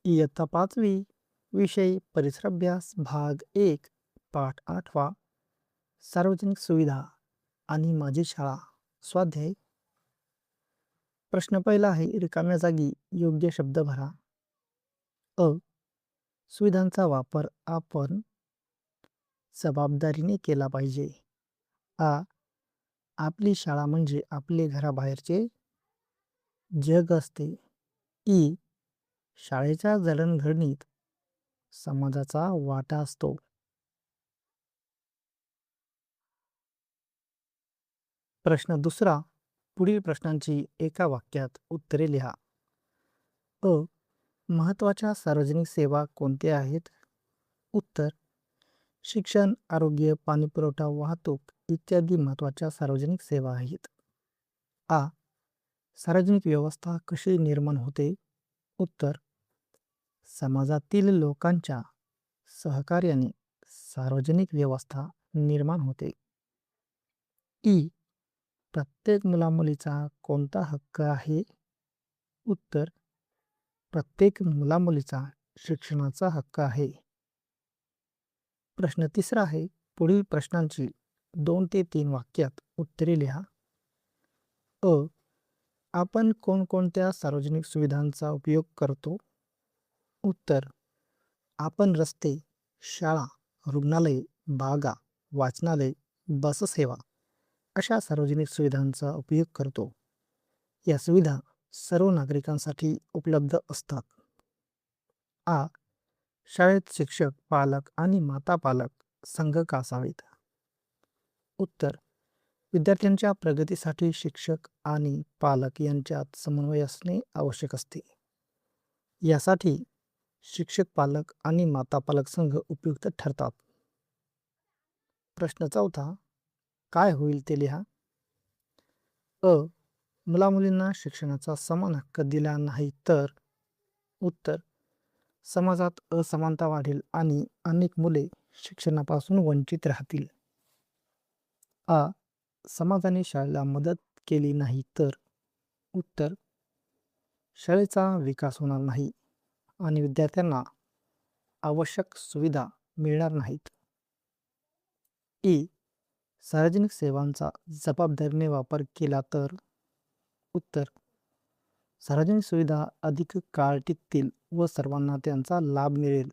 इयत्ता 5वी विषय परिसर अभ्यास भाग 1 पाठ 8वा सार्वजनिक सुविधा आणि माझी शाळा स्वाध्याय. प्रश्न पहिला आहे, रिकाम्या जागी योग्य शब्द भरा. अ. सुविधांचा वापर आपण जबाबदारीने केला पाहिजे. आ. आपली शाळा म्हणजे आपले घराबाहेरचे जग असते. ई. शाळेच्या जडणघडणीत समाजाचा वाटा असतो. प्रश्न दुसरा, पुढील प्रश्नांची एका वाक्यात उत्तरे लिहा. अ. महत्त्वाच्या सार्वजनिक सेवा कोणत्या आहेत? उत्तर: शिक्षण, आरोग्य, पाणीपुरवठा, वाहतूक इत्यादी महत्त्वाच्या सार्वजनिक सेवा आहेत. आ. सार्वजनिक व्यवस्था कशी निर्माण होते? उत्तर: समाजातील लोकांच्या सहकार्याने सार्वजनिक व्यवस्था निर्माण होते. ई. प्रत्येक मुलामुलीचा कोणता हक्क आहे? उत्तर: प्रत्येक मुलामुलीचा शिक्षणाचा हक्क आहे. प्रश्न तिसरा आहे, पुढील प्रश्नांची 2 ते 3 वाक्यात उत्तरे लिहा. अ. आपण कोणकोणत्या सार्वजनिक सुविधांचा उपयोग करतो? उत्तर: आपण रस्ते, शाळा, रुग्णालये, बागा, वाचनालय, बससेवा अशा सार्वजनिक सुविधांचा उपयोग करतो. या सुविधा सर्व नागरिकांसाठी उपलब्ध असतात. आ. शाळेत शिक्षक, पालक आणि माता पालक संघ का असावेत? उत्तर: विद्यार्थ्यांच्या प्रगतीसाठी शिक्षक आणि पालक यांच्यात समन्वय असणे आवश्यक असते. यासाठी शिक्षक, पालक आणि माता पालक संघ उपयुक्त ठरतात. प्रश्न चौथा, काय होईल ते लिहा. अ. मुलामुलींना शिक्षणाचा समान हक्क दिला नाही तर? उत्तर: समाजात असमानता वाढेल आणि अनेक मुले शिक्षणापासून वंचित राहतील. आ. समाजाने शाळेला मदत केली नाही तर? उत्तर: शाळेचा विकास होणार नाही आणि विद्यार्थ्यांना आवश्यक सुविधा मिळणार नाहीत. ई. सार्वजनिक सेवांचा जबाबदारीने वापर केला तर? उत्तर: सार्वजनिक सुविधा अधिक काळ टिकतील व सर्वांना त्यांचा लाभ मिळेल.